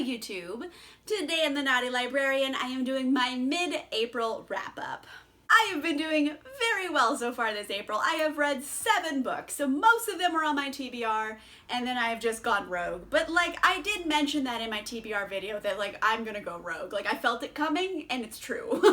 Hello YouTube! Today in the Naughty Librarian I am doing my mid-April wrap-up. I have been doing very well so far this April. I have read 7 books, so most of them are on my TBR, and then I have just gone rogue. But like, I did mention that in my TBR video that like, I'm gonna go rogue. Like, I felt it coming, and it's true. But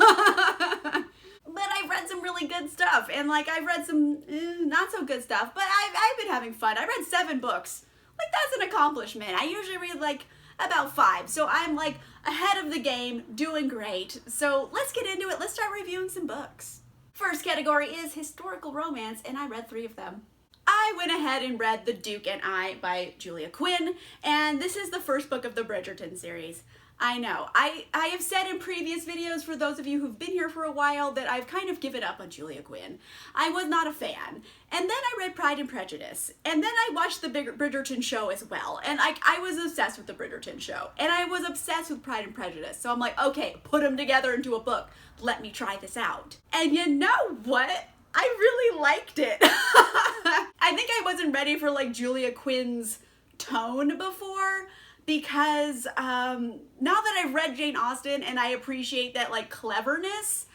I've read some really good stuff, and like, I've read some not so good stuff, but I've been having fun. I read 7 books. Like, that's an accomplishment. I usually read like about 5, so I'm like ahead of the game, doing great. So let's get into it. Let's start reviewing some books. First category is historical romance, and I read 3 of them. I went ahead and read The Duke and I by Julia Quinn, and this is the first book of the Bridgerton series. I know, I have said in previous videos, for those of you who've been here for a while, that I've kind of given up on Julia Quinn. I was not a fan. And then I read Pride and Prejudice. And then I watched the Bridgerton show as well. And I was obsessed with the Bridgerton show. And I was obsessed with Pride and Prejudice. So I'm like, okay, put them together into a book. Let me try this out. And you know what? I really liked it. I think I wasn't ready for like Julia Quinn's tone before, because now that I've read Jane Austen and I appreciate that like cleverness,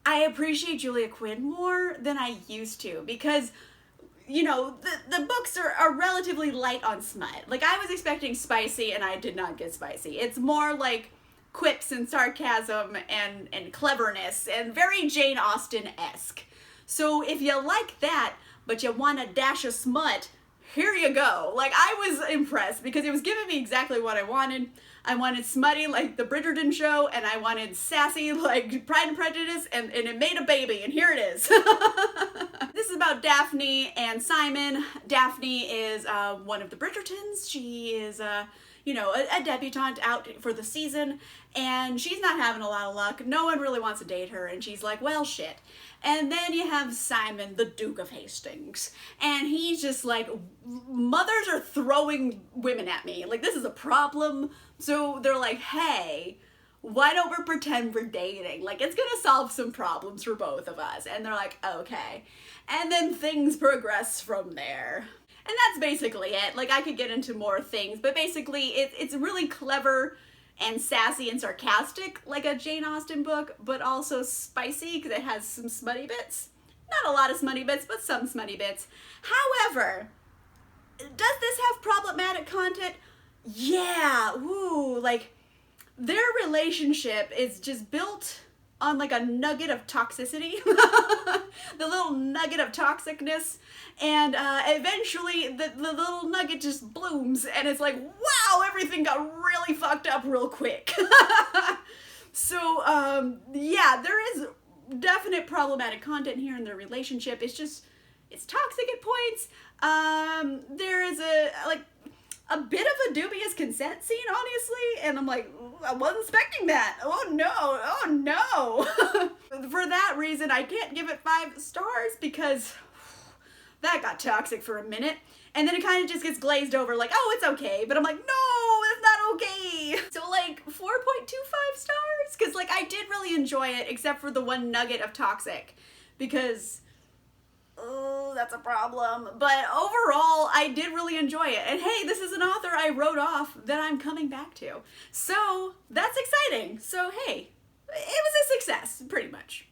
I appreciate Julia Quinn more than I used to, because you know, the books are relatively light on smut. Like, I was expecting spicy and I did not get spicy. It's more like quips and sarcasm and cleverness and very Jane Austen-esque. So if you like that, but you want a dash of smut, here you go. Like, I was impressed because it was giving me exactly what I wanted. I wanted smutty like the Bridgerton show, and I wanted sassy like Pride and Prejudice, and it made a baby, and here it is. This is about Daphne and Simon. Daphne is one of the Bridgertons. She is you know, a debutante out for the season, and she's not having a lot of luck. No one really wants to date her, and she's like, well, shit. And then you have Simon, the Duke of Hastings, and he's just like, mothers are throwing women at me. Like, this is a problem. So they're like, hey, why don't we pretend we're dating? Like, it's gonna solve some problems for both of us. And they're like, okay. And then things progress from there. And that's basically it. Like, I could get into more things, but basically it's really clever and sassy and sarcastic, like a Jane Austen book, but also spicy because it has some smutty bits. Not a lot of smutty bits, but some smutty bits. However, does this have problematic content? Yeah, ooh, like, their relationship is just built on like a nugget of toxicity, the little nugget of toxicness, and eventually the little nugget just blooms, and it's like, wow, everything got really fucked up real quick. So yeah, there is definite problematic content here in their relationship. It's just, it's toxic at points. There is a bit of a dubious consent scene, honestly, and I'm like, I wasn't expecting that. Oh no, oh no. For that reason, I can't give it 5 stars, because that got toxic for a minute, and then it kind of just gets glazed over like, oh, it's okay, but I'm like, no, it's not okay. So like 4.25 stars, because like, I did really enjoy it, except for the one nugget of toxic, because oh, that's a problem. But overall, I did really enjoy it. And hey, this is an author I wrote off that I'm coming back to. So that's exciting. So hey, it was a success, pretty much.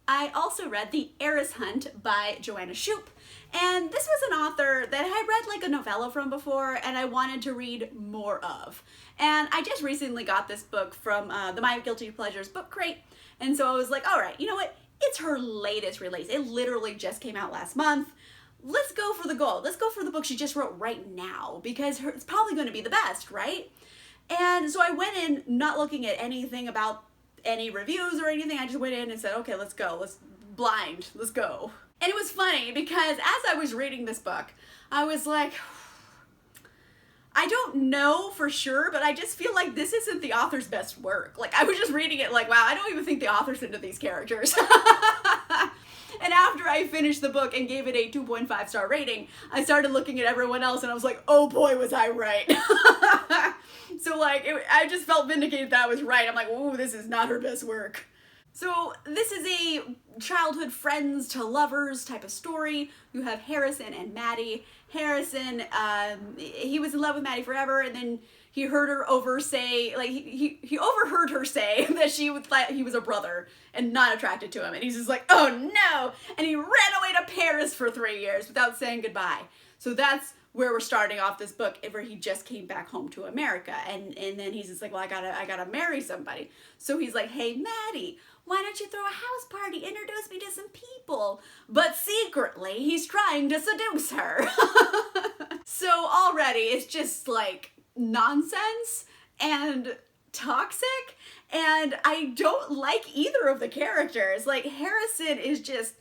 I also read The Heiress Hunt by Joanna Shupe. And this was an author that I had read like a novella from before, and I wanted to read more of. And I just recently got this book from the My Guilty Pleasures book crate. And so I was like, all right, you know what? It's her latest release. It literally just came out last month. Let's go for the gold. Let's go for the book she just wrote right now, because it's probably going to be the best, right? And so I went in not looking at anything about any reviews or anything. I just went in and said, okay, let's go. Let's go. And it was funny because as I was reading this book, I was like, I don't know for sure, but I just feel like this isn't the author's best work. Like, I was just reading it like, wow, I don't even think the author's into these characters. And after I finished the book and gave it a 2.5 star rating, I started looking at everyone else and I was like, oh boy, was I right. So like, I just felt vindicated that I was right. I'm like, ooh, this is not her best work. So this is a childhood friends to lovers type of story. You have Harrison and Maddie. Harrison, he was in love with Maddie forever, and then he heard her say, like, he overheard her say that he was a brother and not attracted to him. And he's just like, oh no! And he ran away to Paris for 3 years without saying goodbye. So that's where we're starting off this book, where he just came back home to America. And then he's just like, well, I gotta marry somebody. So he's like, hey, Maddie, why don't you throw a house party? Introduce me to some people. But secretly, he's trying to seduce her. So already, it's just like nonsense and toxic. And I don't like either of the characters. Like, Harrison is just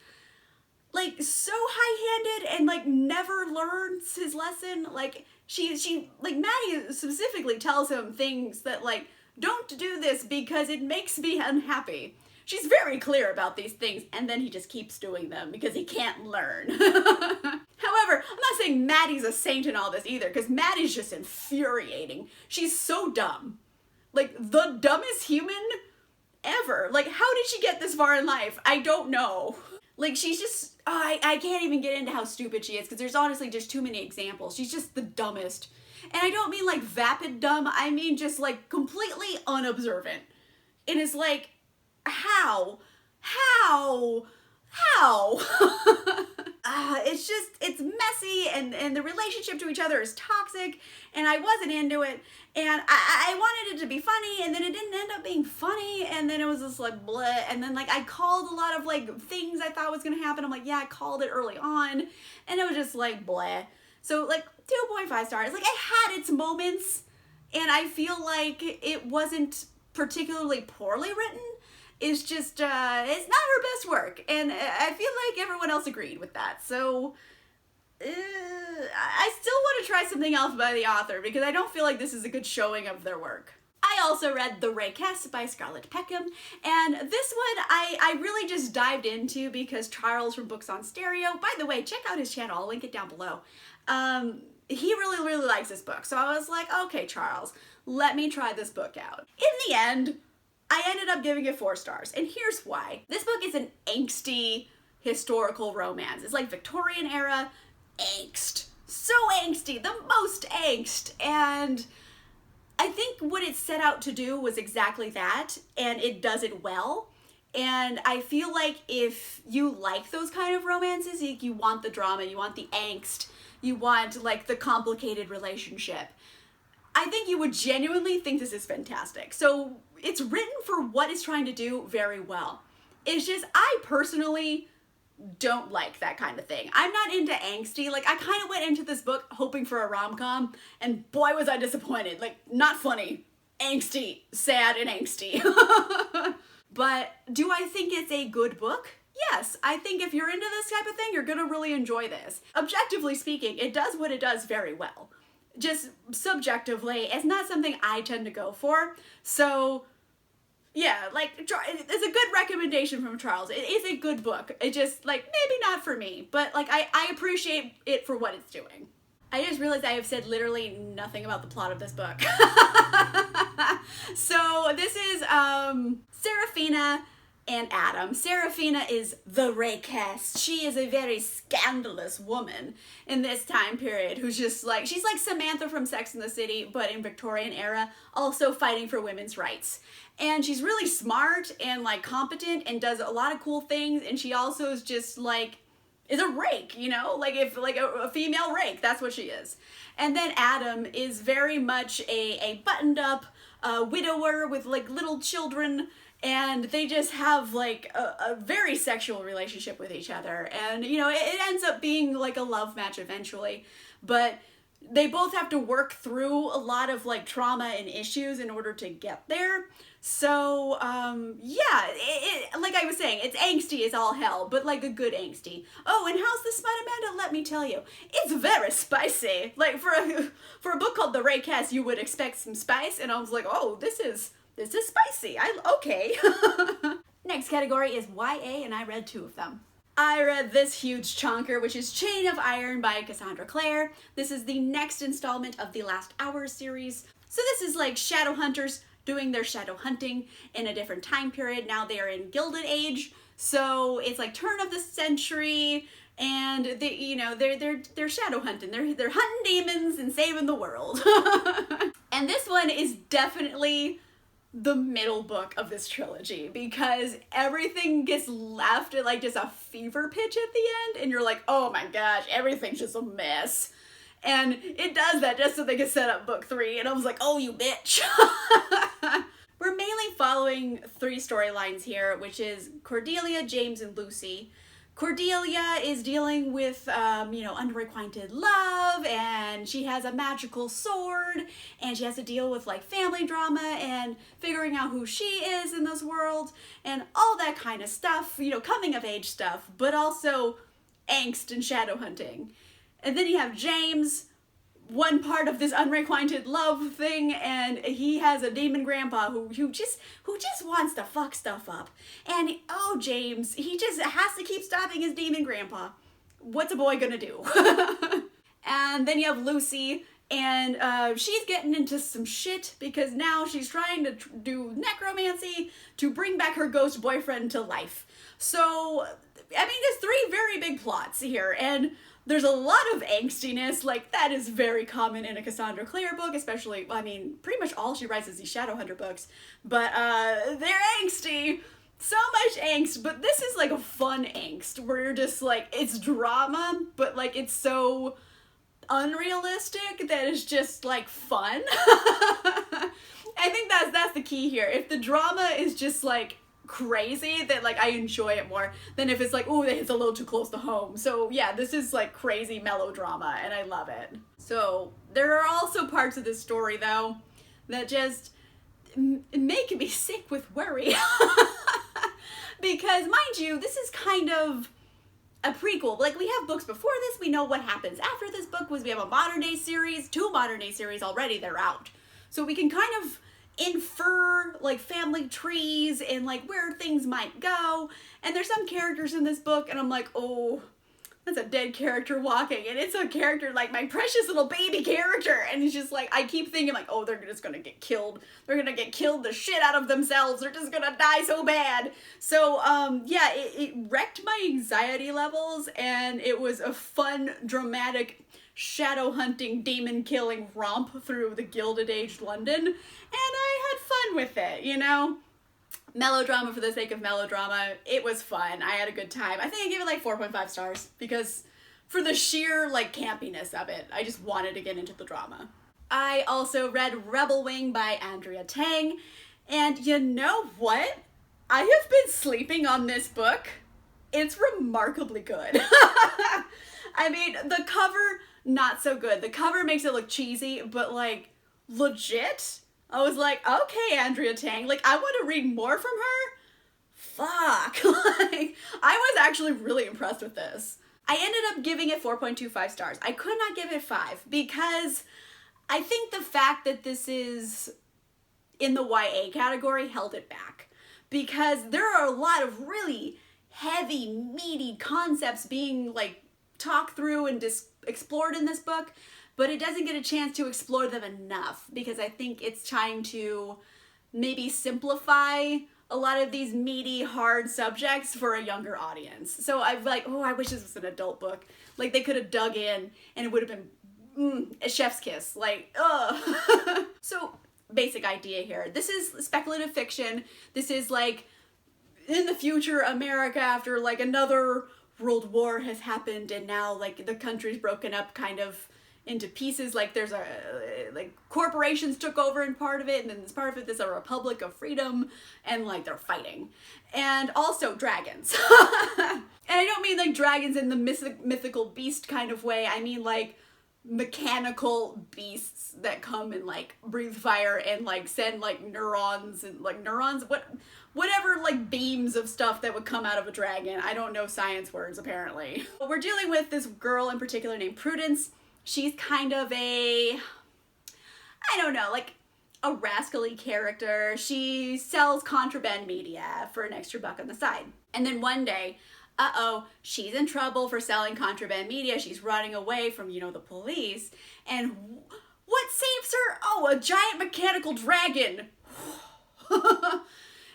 like so high-handed and like never learns his lesson. Like she like Maddie specifically tells him things that like, don't do this because it makes me unhappy. She's very clear about these things, and then he just keeps doing them because he can't learn. However, I'm not saying Maddie's a saint in all this either, because Maddie's just infuriating. She's so dumb. Like, the dumbest human ever. Like, how did she get this far in life? I don't know. Like, she's just, I can't even get into how stupid she is, because there's honestly just too many examples. She's just the dumbest. And I don't mean like vapid dumb, I mean just like completely unobservant. And it's like, how? It's messy, and the relationship to each other is toxic, and I wasn't into it, and I wanted it to be funny, and then it didn't end up being funny, and then it was just like bleh, and then like I called a lot of like things I thought was gonna happen. I'm like, yeah, I called it early on, and it was just like bleh. So like 2.5 stars. Like, it had its moments, and I feel like it wasn't particularly poorly written. It's just, it's not her best work, and I feel like everyone else agreed with that, so I still want to try something else by the author, because I don't feel like this is a good showing of their work. I also read The Raysque by Scarlett Peckham, and this one I really just dived into because Charles from Books on Stereo, by the way, check out his channel, I'll link it down below, he really likes this book, so I was like, okay, Charles, let me try this book out. In the end, I ended up giving it 4 stars, and here's why. This book is an angsty historical romance. It's like Victorian era angst. So angsty, the most angst, and I think what it set out to do was exactly that, and it does it well. And I feel like if you like those kind of romances, you want the drama, you want the angst, you want like the complicated relationship, I think you would genuinely think this is fantastic. So it's written for what it's trying to do very well. It's just, I personally don't like that kind of thing. I'm not into angsty. Like, I kind of went into this book hoping for a rom-com, and boy was I disappointed. Like, not funny, angsty, sad and angsty. But do I think it's a good book? Yes, I think if you're into this type of thing, you're gonna really enjoy this. Objectively speaking, it does what it does very well. Just subjectively, it's not something I tend to go for. So yeah, like, it's a good recommendation from Charles. It is a good book. It just, like, maybe not for me, but like, I appreciate it for what it's doing. I just realized I have said literally nothing about the plot of this book. So this is Serafina and Adam. Serafina is the Raysque. She is a very scandalous woman in this time period who's just like, she's like Samantha from Sex and the City, but in Victorian era, also fighting for women's rights. And she's really smart and like competent and does a lot of cool things, and she also is just like, is a rake, you know, like if like a female rake, that's what she is. And then Adam is very much a buttoned up widower with like little children, and they just have like a very sexual relationship with each other, and you know, it ends up being like a love match eventually, but they both have to work through a lot of like trauma and issues in order to get there. So yeah, like I was saying, it's angsty as all hell, but like a good angsty. Oh, and how's the smut, Amanda? Let me tell you, it's very spicy. Like for a book called The Raysque, you would expect some spice, and I was like, oh, this is spicy. Okay. Next category is YA, and I read 2 of them. I read this huge chonker, which is Chain of Iron by Cassandra Clare. This is the next installment of the Last Hours series. So this is like Shadowhunters doing their shadow hunting in a different time period. Now they are in Gilded Age, so it's like turn of the century, and they, you know, they're shadow hunting. They're hunting demons and saving the world. And this one is definitely the middle book of this trilogy, because everything gets left at like just a fever pitch at the end, and you're like, oh my gosh, everything's just a mess. And it does that just so they can set up book 3, and I was like, oh, you bitch. We're mainly following 3 storylines here, which is Cordelia, James, and Lucy. Cordelia is dealing with, you know, unrequited love, and she has a magical sword, and she has to deal with like family drama and figuring out who she is in this world and all that kind of stuff, you know, coming of age stuff, but also angst and shadow hunting. And then you have James, one part of this unrequited love thing, and he has a demon grandpa who just wants to fuck stuff up. And oh, James, he just has to keep stopping his demon grandpa. What's a boy gonna do? And then you have Lucy, and she's getting into some shit because now she's trying to do necromancy to bring back her ghost boyfriend to life. So, I mean, there's 3 very big plots here, and there's a lot of angstiness. Like, that is very common in a Cassandra Clare book, especially, I mean, pretty much all she writes is these Shadowhunter books, but they're angsty. So much angst, but this is like a fun angst where you're just like, it's drama, but like it's so unrealistic that it's just like fun. I think that's the key here. If the drama is just like crazy, that like I enjoy it more than if it's like, ooh, it's a little too close to home. So yeah, this is like crazy melodrama, and I love it. So there are also parts of this story though that just make me sick with worry. Because mind you, this is kind of a prequel. Like, we have books before this, we know what happens after this book. We have a modern day series, 2 modern day series already, they're out. So we can kind of infer like family trees and like where things might go. And there's some characters in this book and I'm like, oh, that's a dead character walking, and it's a character like my precious little baby character, and it's just like, I keep thinking like, oh, they're just gonna get killed. They're gonna get killed the shit out of themselves. They're just gonna die so bad. So yeah, it wrecked my anxiety levels, and it was a fun, dramatic shadow hunting, demon killing romp through the Gilded Age London, and I had fun with it, you know? Melodrama for the sake of melodrama. It was fun. I had a good time. I think I gave it like 4.5 stars because for the sheer like campiness of it, I just wanted to get into the drama. I also read Rebel Wing by Andrea Tang, and you know what? I have been sleeping on this book. It's remarkably good. I mean, the cover, not so good. The cover makes it look cheesy, but like legit. I was like, okay, Andrea Tang, like, I want to read more from her? Fuck. Like, I was actually really impressed with this. I ended up giving it 4.25 stars. I could not give it 5 because I think the fact that this is in the YA category held it back. Because there are a lot of really heavy, meaty concepts being, like, talked through and explored in this book, but it doesn't get a chance to explore them enough because I think it's trying to maybe simplify a lot of these meaty, hard subjects for a younger audience. So I'm like, oh, I wish this was an adult book. Like, they could have dug in and it would have been a chef's kiss. Like, ugh. So, basic idea here. This is speculative fiction. This is like, in the future, America after like another world war has happened and now like the country's broken up kind of into pieces. Like there's a like corporations took over in part of it, and then this part of it there's a republic of freedom, and like they're fighting, and also dragons. And I don't mean like dragons in the mythical beast kind of way. I mean like mechanical beasts that come and like breathe fire and like send like neurons whatever like beams of stuff that would come out of a dragon. I don't know science words apparently. We're dealing with this girl in particular named Prudence. She's kind of a, I don't know, like a rascally character. She sells contraband media for an extra buck on the side. And then one day, she's in trouble for selling contraband media. She's running away from, the police. And what saves her? Oh, a giant mechanical dragon.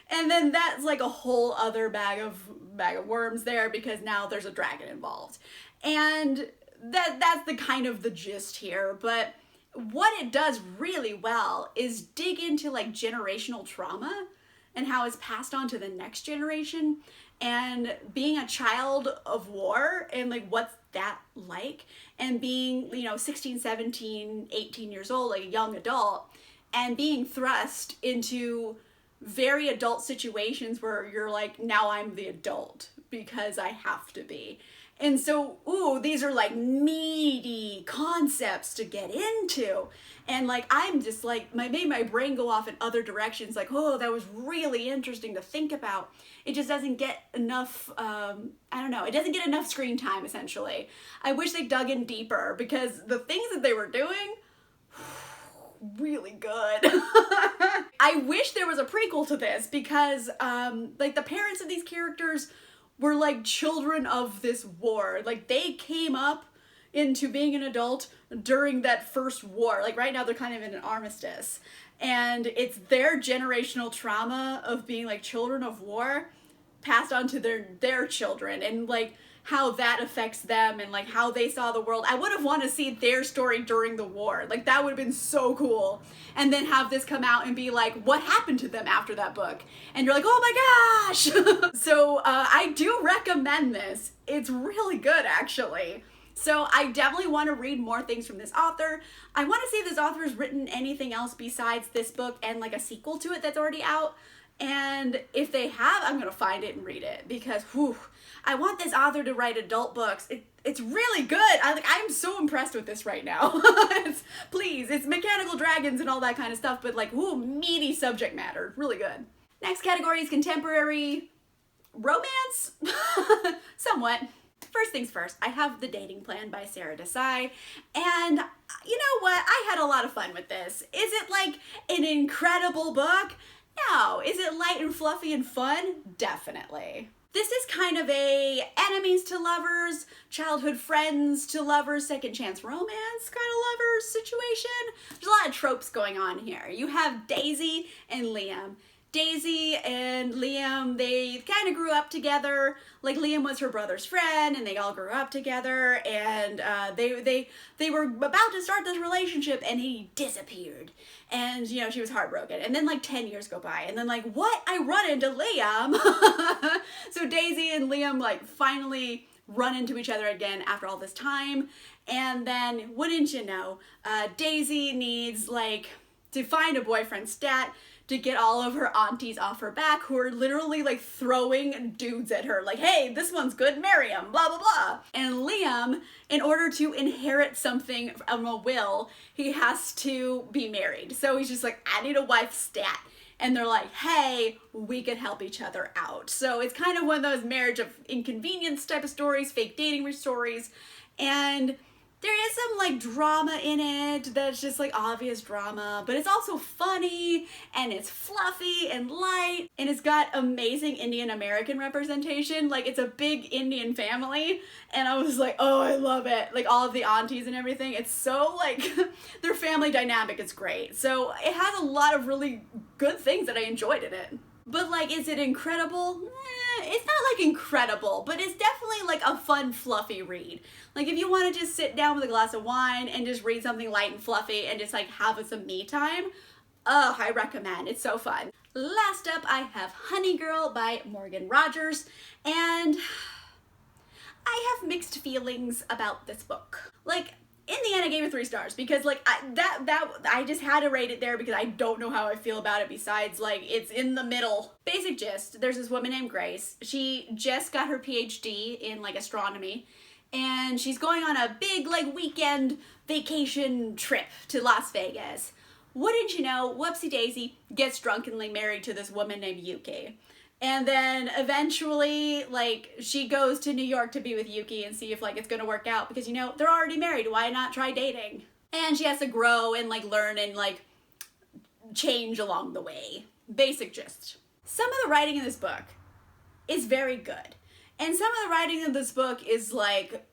And then that's like a whole other bag of worms there, because now there's a dragon involved. And that's the kind of the gist here. But what it does really well is dig into like generational trauma and how it's passed on to the next generation, and being a child of war and like what's that like, and being, 16, 17, 18 years old, like a young adult, and being thrust into very adult situations where you're like, now I'm the adult because I have to be. And so, these are like meaty concepts to get into. And like, I'm just like, made my brain go off in other directions. Like, that was really interesting to think about. It just doesn't get enough, it doesn't get enough screen time, essentially. I wish they dug in deeper, because the things that they were doing, really good. I wish there was a prequel to this, because like the parents of these characters were like children of this war. Like they came up into being an adult during that first war. Like right now they're kind of in an armistice, and it's their generational trauma of being like children of war passed on to their children, and like how that affects them and like how they saw the world. I would have wanted to see their story during the war. Like that would have been so cool. And then have this come out and be like, what happened to them after that book? And you're like, oh my gosh. So I do recommend this. It's really good, actually. So I definitely want to read more things from this author. I want to see if this author has written anything else besides this book and like a sequel to it that's already out. And if they have, I'm going to find it and read it, because I want this author to write adult books. It's really good. I'm so impressed with this right now. It's mechanical dragons and all that kind of stuff, but like, meaty subject matter. Really good. Next category is contemporary romance. Somewhat. First things first, I have The Dating Plan by Sarah Desai, and you know what? I had a lot of fun with this. Is it like an incredible book? No. Is it light and fluffy and fun? Definitely. This is kind of a enemies to lovers, childhood friends to lovers, second chance romance kind of lovers situation. There's a lot of tropes going on here. You have Daisy and Liam. Daisy and Liam, they kind of grew up together. Like Liam was her brother's friend, and they all grew up together, and they were about to start this relationship, and he disappeared. And, she was heartbroken. And then like 10 years go by, and then like, what? I run into Liam. So Daisy and Liam like finally run into each other again after all this time. And then, wouldn't you know, Daisy needs like to find a boyfriend stat to get all of her aunties off her back, who are literally like throwing dudes at her. Like, hey, this one's good, marry him, blah, blah, blah. And Liam, in order to inherit something from a will, he has to be married. So he's just like, I need a wife stat. And they're like, hey, we could help each other out. So it's kind of one of those marriage of inconvenience type of stories, fake dating stories. And there is some like drama in it that's just like obvious drama, but it's also funny, and it's fluffy and light, and it's got amazing Indian American representation. Like it's a big Indian family, and I was like, oh, I love it. Like all of the aunties and everything. It's so like their family dynamic is great. So it has a lot of really good things that I enjoyed in it. But like, is it incredible? It's not like incredible, but it's definitely like a fun, fluffy read. Like if you want to just sit down with a glass of wine and just read something light and fluffy and just like have some me time, I recommend. It's so fun. Last up, I have Honey Girl by Morgan Rogers, and I have mixed feelings about this book. Like, in the end, I gave it 3 stars, because like I just had to rate it there because I don't know how I feel about it, besides like it's in the middle. Basic gist, there's this woman named Grace. She just got her PhD in like astronomy, and she's going on a big like weekend vacation trip to Las Vegas. Wouldn't you know, whoopsie daisy, gets drunkenly married to this woman named Yuki. And then eventually, like, she goes to New York to be with Yuki and see if, like, it's gonna work out, because, they're already married. Why not try dating? And she has to grow and, like, learn and, like, change along the way. Basic gist. Some of the writing in this book is very good. And some of the writing in this book is, like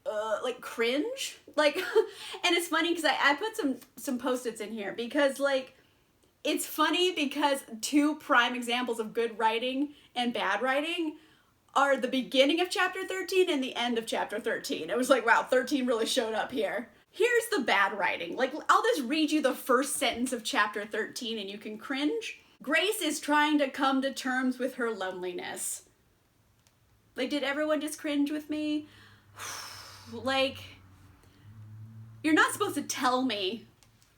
cringe. Like, and it's funny because I put some Post-its in here because, like, It's funny because two prime examples of good writing and bad writing are the beginning of chapter 13 and the end of chapter 13. It was like, wow, 13 really showed up here. Here's the bad writing. Like, I'll just read you the first sentence of chapter 13 and you can cringe. Grace is trying to come to terms with her loneliness. Like, did everyone just cringe with me? Like, you're not supposed to tell me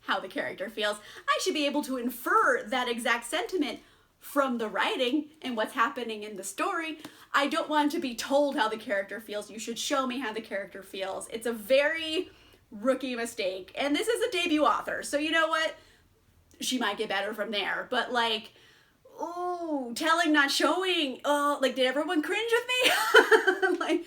how the character feels. I should be able to infer that exact sentiment from the writing and what's happening in the story. I don't want to be told how the character feels. You should show me how the character feels. It's a very rookie mistake. And this is a debut author, so you know what? She might get better from there. But like, oh, telling, not showing. Oh, like, did everyone cringe with me?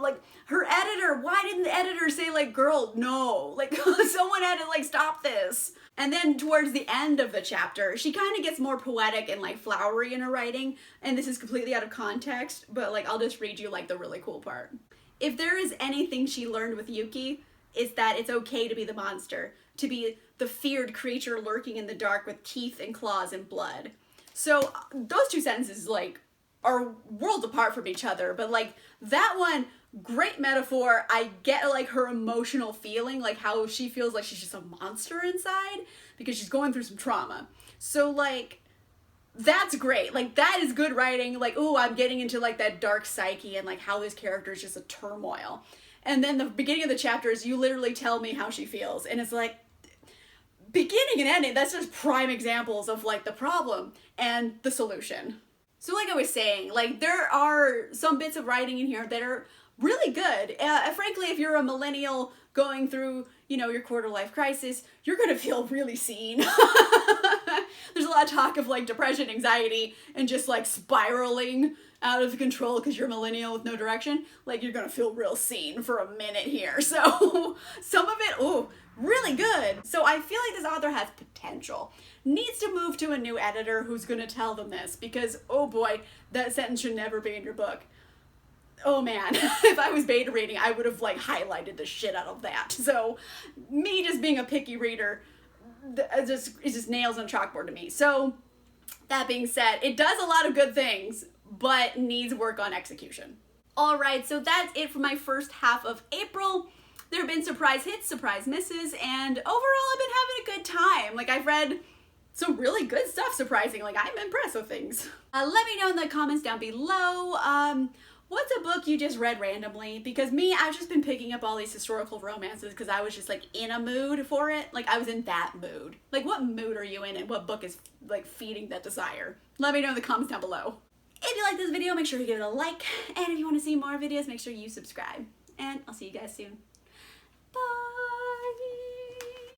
like her editor, why didn't the editor say like, girl, no, like someone had to like stop this. And then towards the end of the chapter, she kind of gets more poetic and like flowery in her writing, and this is completely out of context, but like I'll just read you like the really cool part. If there is anything she learned with Yuki, it's that it's okay to be the monster, to be the feared creature lurking in the dark with teeth and claws and blood. So those two sentences like are worlds apart from each other, but like that one, great metaphor. I get like her emotional feeling, like how she feels like she's just a monster inside because she's going through some trauma. So like, that's great. Like, that is good writing. Like, ooh, I'm getting into like that dark psyche and like how this character is just a turmoil. And then the beginning of the chapter is you literally tell me how she feels. And it's like, beginning and ending, that's just prime examples of like the problem and the solution. So like I was saying, like there are some bits of writing in here that are really good. Frankly, if you're a millennial going through, you know, your quarter life crisis, you're gonna feel really seen. There's a lot of talk of like depression, anxiety, and just like spiraling out of control because you're a millennial with no direction. Like, you're gonna feel real seen for a minute here. So some of it, ooh, really good. So I feel like this author has potential. Needs to move to a new editor who's gonna tell them this, because oh boy, that sentence should never be in your book. Oh man, if I was beta reading, I would have like highlighted the shit out of that. So me just being a picky reader, it just nails on chalkboard to me. So that being said, it does a lot of good things, but needs work on execution. All right, so that's it for my first half of April. There have been surprise hits, surprise misses, and overall I've been having a good time. Like, I've read some really good stuff, surprisingly. Like, I'm impressed with things. Let me know in the comments down below, what's a book you just read randomly? Because me, I've just been picking up all these historical romances because I was just like in a mood for it. Like, I was in that mood. Like, what mood are you in and what book is like feeding that desire? Let me know in the comments down below. If you like this video, make sure you give it a like. And if you want to see more videos, make sure you subscribe. And I'll see you guys soon.